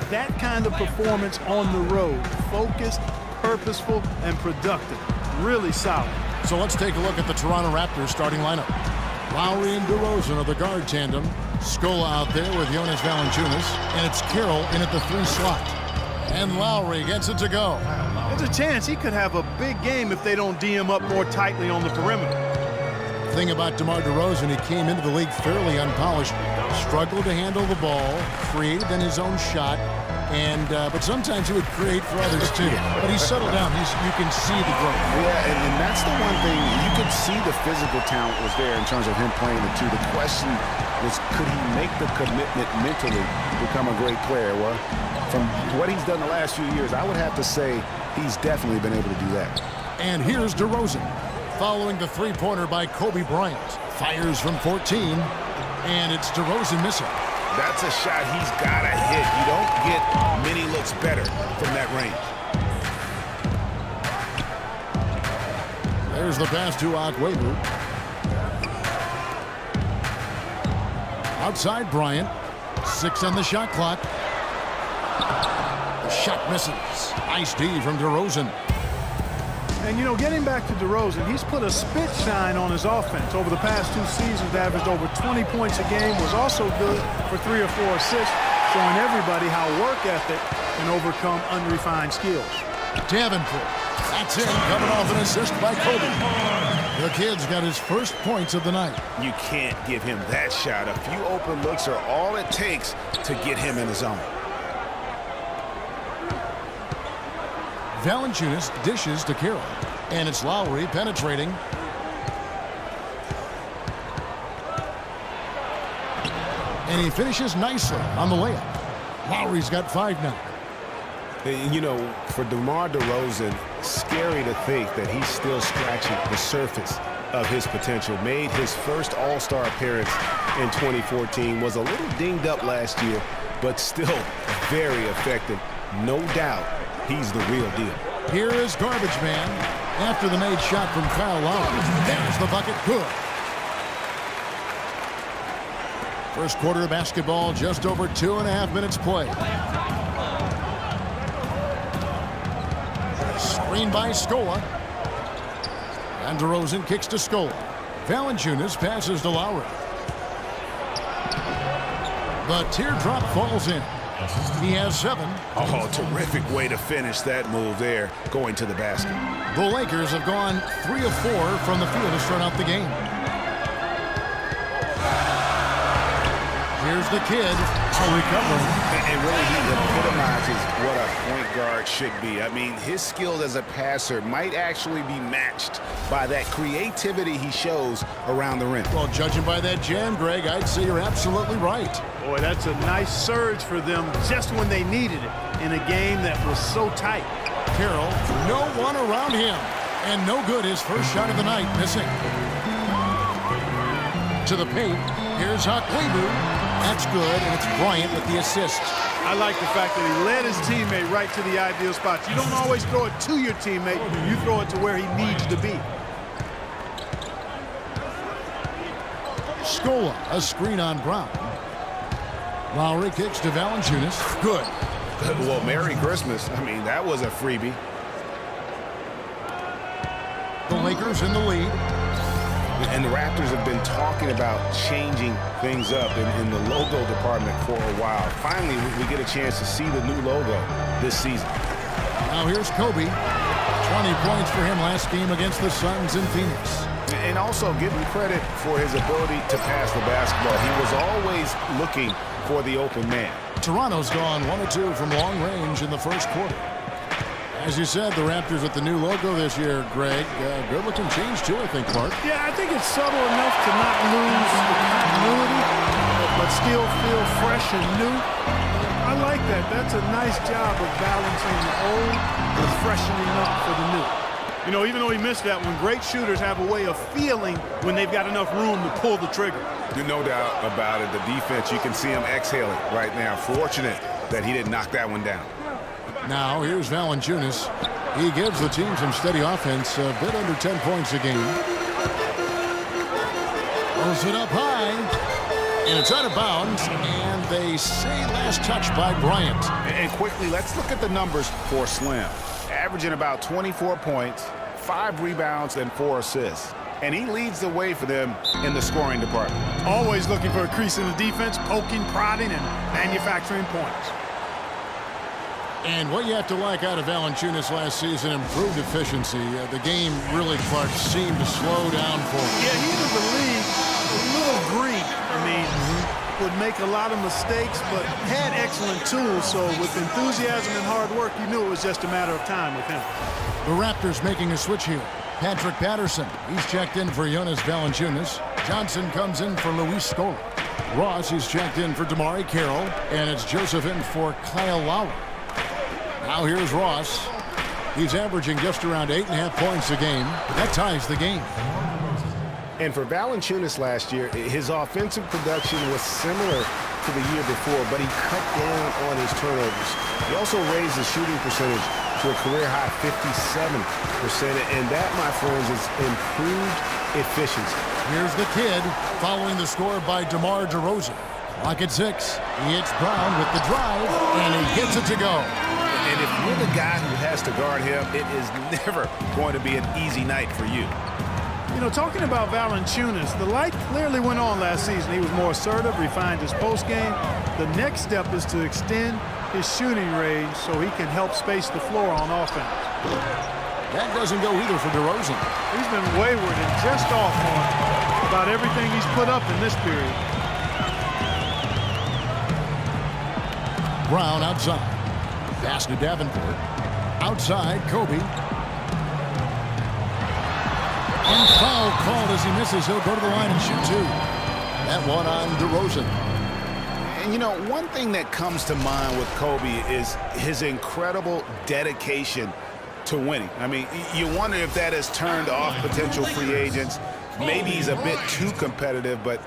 That kind of performance on the road, focused, purposeful, and productive. Really solid. So let's take a look at the Toronto Raptors starting lineup. Lowry and DeRozan are the guard tandem. Scola out there with Jonas Valanciunas. And it's Carroll in at the 3 slot. And Lowry gets it to go. There's a chance he could have a big game if they don't D him up more tightly on the perimeter. The thing about DeMar DeRozan, he came into the league fairly unpolished. Struggled to handle the ball. Created in his own shot. But sometimes he would create for others too. But he's settled down. You can see the growth. Yeah, and that's the one thing. You could see the physical talent was there in terms of him playing the two. The question was, could he make the commitment mentally to become a great player? Well, from what he's done the last few years, I would have to say he's definitely been able to do that. And here's DeRozan, following the three-pointer by Kobe Bryant. Fires from 14, and it's DeRozan missing. That's a shot he's got to hit. You don't get many looks better from that range. There's the pass to Agüero. Outside Bryant. 6 on the shot clock. The shot misses. Nice D from DeRozan. And, you know, getting back to DeRozan, he's put a spit shine on his offense. Over the past 2 seasons, averaged over 20 points a game, was also good for 3 or 4 assists, showing everybody how work ethic can overcome unrefined skills. Davenport. That's it, coming off an assist by Kobe. The kid's got his first points of the night. You can't give him that shot. A few open looks are all it takes to get him in the zone. Valanciunas dishes to Carroll. And it's Lowry penetrating. And he finishes nicely on the layup. Lowry's got 5 now. And, you know, for DeMar DeRozan, scary to think that he's still scratching the surface of his potential. Made his first All-Star appearance in 2014. Was a little dinged up last year, but still very effective. No doubt he's the real deal. Here is Garbage Man after the made shot from Kyle Lowry. There's the bucket. Good. First quarter of basketball, just over 2.5 minutes play. Screen by Scola. And DeRozan kicks to Scola. Valanciunas passes to Lowry. The teardrop falls in. He has 7. Oh, terrific way to finish that move there, going to the basket. The Lakers have gone 3 of 4 from the field to start out the game. Here's the kid. Recovering. And really, he epitomizes what a point guard should be. I mean, his skills as a passer might actually be matched by that creativity he shows around the rim. Well, judging by that jam, Greg, I'd say you're absolutely right. Boy, that's a nice surge for them just when they needed it in a game that was so tight. Carroll, no one around him. And no good, his first shot of the night, missing. To the paint, here's Agüero. That's good, and it's Bryant with the assist. I like the fact that he led his teammate right to the ideal spots. You don't always throw it to your teammate. You throw it to where he needs to be. Scola, a screen on Brown. Lowry kicks to Valanciunas. Good. Well, Merry Christmas. I mean, that was a freebie. The Lakers in the lead. And the Raptors have been talking about changing things up in the logo department for a while. Finally, we get a chance to see the new logo this season. Now here's Kobe. 20 points for him last game against the Suns in Phoenix. And also give him credit for his ability to pass the basketball. He was always looking for the open man. Toronto's gone 1 of 2 from long range in the first quarter. As you said, the Raptors with the new logo this year, Greg. Good-looking change, too, I think, Mark. Yeah, I think it's subtle enough to not lose the continuity, but still feel fresh and new. I like that. That's a nice job of balancing the old and freshening up for the new. You know, even though he missed that one, great shooters have a way of feeling when they've got enough room to pull the trigger. No doubt about it. The defense, you can see him exhaling right now. Fortunate that he didn't knock that one down. Now, here's Valanciunas. He gives the team some steady offense, a bit under 10 points a game. Throws it up high, and it's out of bounds, and they say last touch by Bryant. And quickly, let's look at the numbers for Slim. Averaging about 24 points, 5 rebounds, and 4 assists. And he leads the way for them in the scoring department. Always looking for a crease in the defense, poking, prodding, and manufacturing points. And what you have to like out of Valanciunas last season, improved efficiency. The game really, Clark, seemed to slow down for him. Yeah, he entered the league a little green. I mean, would make a lot of mistakes, but had excellent tools. So with enthusiasm and hard work, you knew it was just a matter of time with him. The Raptors making a switch here. Patrick Patterson, he's checked in for Jonas Valanciunas. Johnson comes in for Luis Scola. Ross, he's checked in for Damari Carroll. And it's Joseph in for Kyle Lowry. Now here's Ross. He's averaging just around 8.5 points a game. That ties the game. And for Valanciunas last year, his offensive production was similar to the year before, but he cut down on his turnovers. He also raised his shooting percentage to a career-high 57%, and that, my friends, is improved efficiency. Here's the kid following the score by DeMar DeRozan. Clock at 6. He hits Brown with the drive, and he gets it to go. And if you're the guy who has to guard him, it is never going to be an easy night for you. You know, talking about Valanciunas, the light clearly went on last season. He was more assertive, refined his post game. The next step is to extend his shooting range so he can help space the floor on offense. That doesn't go either for DeRozan. He's been wayward and just off on about everything he's put up in this period. Brown outside. Pass to Davenport. Outside, Kobe. And foul called as he misses. He'll go to the line and shoot 2. That one on DeRozan. And, you know, one thing that comes to mind with Kobe is his incredible dedication to winning. I mean, you wonder if that has turned off potential free agents. Maybe he's a bit too competitive, but,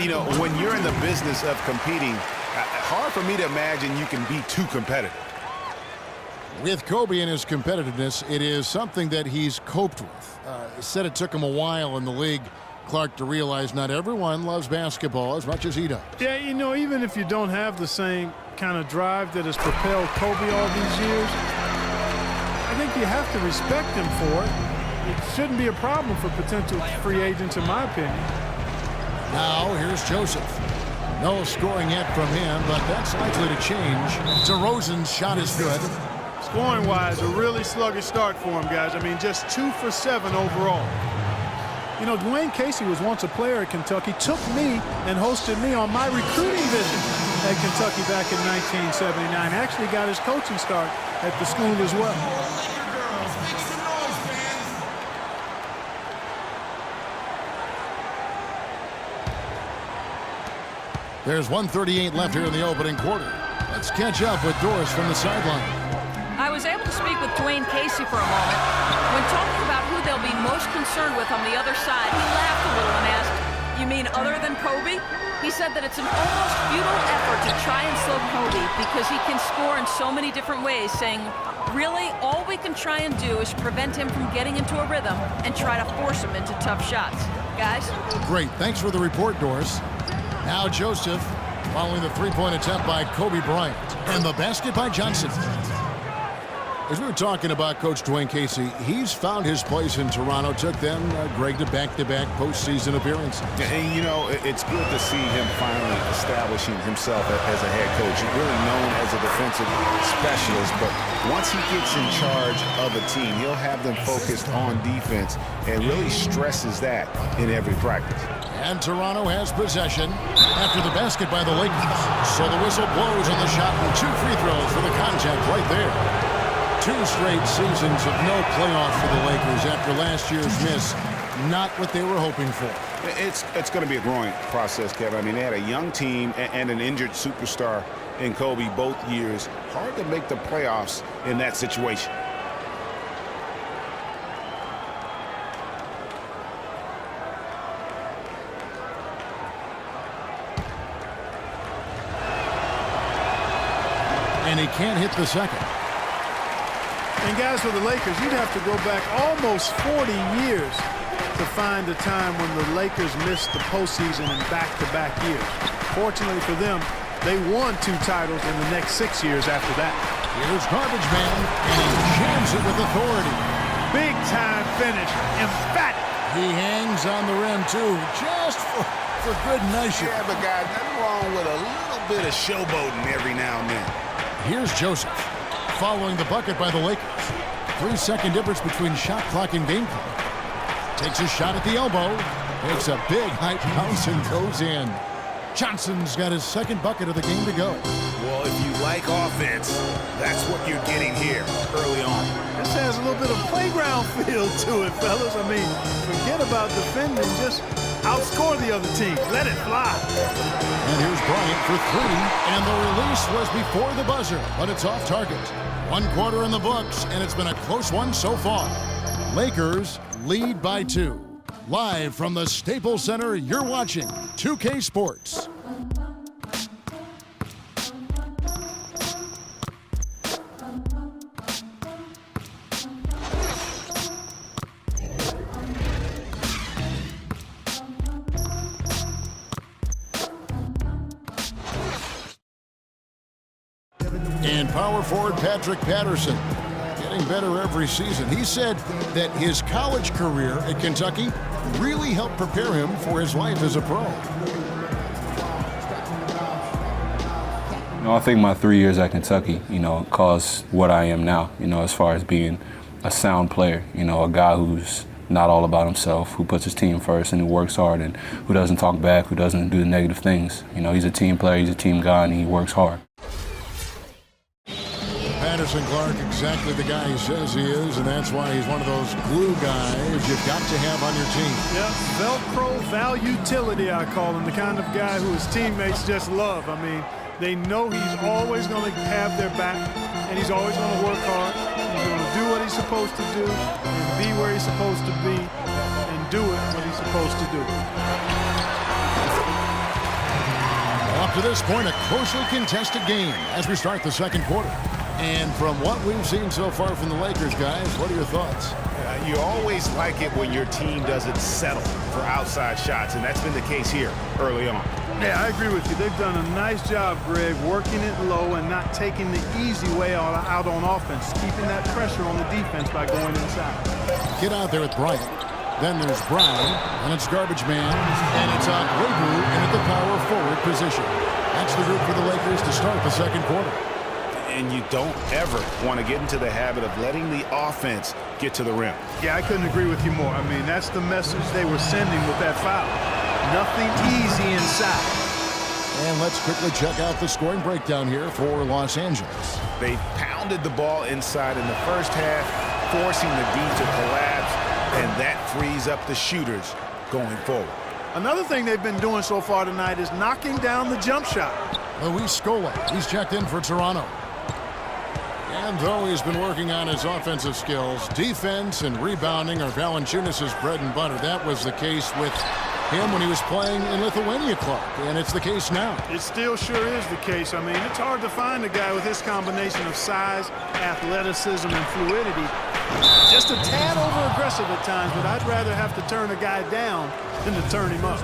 you know, when you're in the business of competing, hard for me to imagine you can be too competitive. With Kobe and his competitiveness, it is something that he's coped with. Said it took him a while in the league, Clark, to realize not everyone loves basketball as much as he does. Yeah, you know, even if you don't have the same kind of drive that has propelled Kobe all these years, I think you have to respect him for it. It shouldn't be a problem for potential free agents, in my opinion. Now, here's Joseph. No scoring yet from him, but that's likely to change. DeRozan's shot is good. Scoring-wise, a really sluggish start for him, guys. I mean, just 2 for 7 overall. You know, Dwayne Casey was once a player at Kentucky, took me and hosted me on my recruiting visit at Kentucky back in 1979. Actually got his coaching start at the school as well. There's 1:38 left here in the opening quarter. Let's catch up with Doris from the sideline. I was able to speak with Dwayne Casey for a moment. When talking about who they'll be most concerned with on the other side, he laughed a little and asked, "You mean other than Kobe?" He said that it's an almost futile effort to try and slow Kobe because he can score in so many different ways, saying, really, all we can try and do is prevent him from getting into a rhythm and try to force him into tough shots. Guys? Great. Thanks for the report, Doris. Now Joseph following the three-point attempt by Kobe Bryant. And the basket by Johnson. As we were talking about Coach Dwayne Casey, he's found his place in Toronto. Took them, Greg, to back-to-back postseason appearances. And, you know, it's good to see him finally establishing himself as a head coach. He's really known as a defensive specialist, but once he gets in charge of a team, he'll have them focused on defense and really stresses that in every practice. And Toronto has possession after the basket by the Lakers. So the whistle blows on the shot and 2 free throws for the contact right there. 2 straight seasons of no playoff for the Lakers after last year's miss. Not what they were hoping for. It's going to be a growing process, Kevin. I mean, they had a young team and an injured superstar in Kobe both years. Hard to make the playoffs in that situation. And he can't hit the second. And guys, for the Lakers, you'd have to go back almost 40 years to find a time when the Lakers missed the postseason in back-to-back years. Fortunately for them, They won 2 titles in the next 6 years after that. Here's Garbage Man, and he jams it with authority. Big time finish, emphatic. He hangs on the rim, too, just for good measure. Yeah, but guys, nothing wrong with a little bit of showboating every now and then. Here's Joseph, following the bucket by the Lakers. 3-second difference between shot clock and game clock. Takes a shot at the elbow, makes a big high bounce and goes in. Johnson's got his second bucket of the game to go. Well, if you like offense, that's what you're getting here early on. This has a little bit of playground feel to it, fellas. I mean, forget about defending. Just outscore the other team. Let it fly. And here's Bryant for 3, and the release was before the buzzer, but it's off target. 1 quarter in the books, and it's been a close one so far. Lakers lead by 2. Live from the Staples Center, you're watching 2K Sports. And power forward Patrick Patterson, getting better every season. He said that his college career at Kentucky really helped prepare him for his life as a pro. I think my 3 years at Kentucky, caused what I am now, as far as being a sound player, a guy who's not all about himself, who puts his team first and who works hard and who doesn't talk back, who doesn't do the negative things. He's a team player, he's a team guy, and he works hard. Patterson Clark, exactly the guy he says he is, and that's why he's one of those glue guys you've got to have on your team. Yeah, Velcro valutility, I call him, the kind of guy who his teammates just love. I mean, they know he's always going to have their back, and he's always going to work hard. He's going to do what he's supposed to do, and be where he's supposed to be, and do it what he's supposed to do. Up to this point, a closely contested game as we start the second quarter. And from what we've seen so far from the Lakers, guys, what are your thoughts? You always like it when your team doesn't settle for outside shots, and that's been the case here early on. Yeah, I agree with you. They've done a nice job, Greg, working it low and not taking the easy way out on offense, keeping that pressure on the defense by going inside. Get out there with Bryant. Then there's Brown, and it's Garbage Man, and it's Ogwebu in at the power forward position. That's the group for the Lakers to start the second quarter. And you don't ever want to get into the habit of letting the offense get to the rim. Yeah, I couldn't agree with you more. I mean, that's the message they were sending with that foul. Nothing easy inside. And let's quickly check out the scoring breakdown here for Los Angeles. They pounded the ball inside in the first half, forcing the D to collapse, and that frees up the shooters going forward. Another thing they've been doing so far tonight is knocking down the jump shot. Luis Scola, he's checked in for Toronto. And though he's been working on his offensive skills, defense and rebounding are Valanciunas' bread and butter. That was the case with him when he was playing in Lithuania, Clark, and it's the case now. It still sure is the case. I mean, it's hard to find a guy with his combination of size, athleticism, and fluidity. Just a tad over-aggressive at times, but I'd rather have to turn a guy down than to turn him up.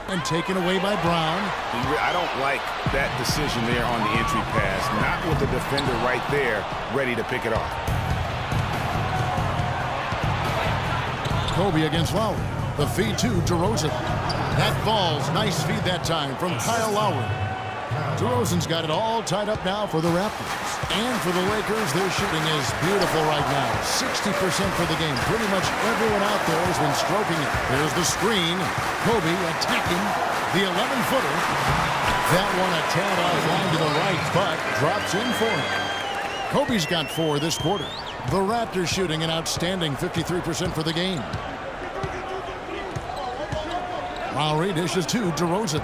And taken away by Brown. I don't like that decision there on the entry pass. Not with the defender right there ready to pick it off. Kobe against Lowry. The feed to DeRozan. That falls. Nice feed that time from Kyle Lowry. DeRozan's got it all tied up now for the Raptors. And for the Lakers, their shooting is beautiful right now. 60% for the game. Pretty much everyone out there has been stroking it. There's the screen. Kobe attacking the 11-footer. That one a tad offline to the right, but drops in for him. Kobe's got 4 this quarter. The Raptors shooting an outstanding 53% for the game. Lowry dishes to DeRozan.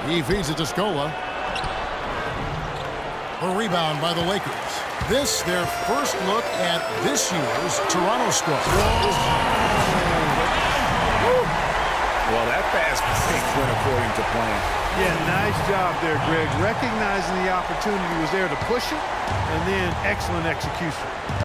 He feeds it to Scola. A rebound by the Lakers. This, their first look at this year's Toronto squad. Well, that fast break went according to plan. Yeah, nice job there, Greg. Recognizing the opportunity was there to push it, and then excellent execution.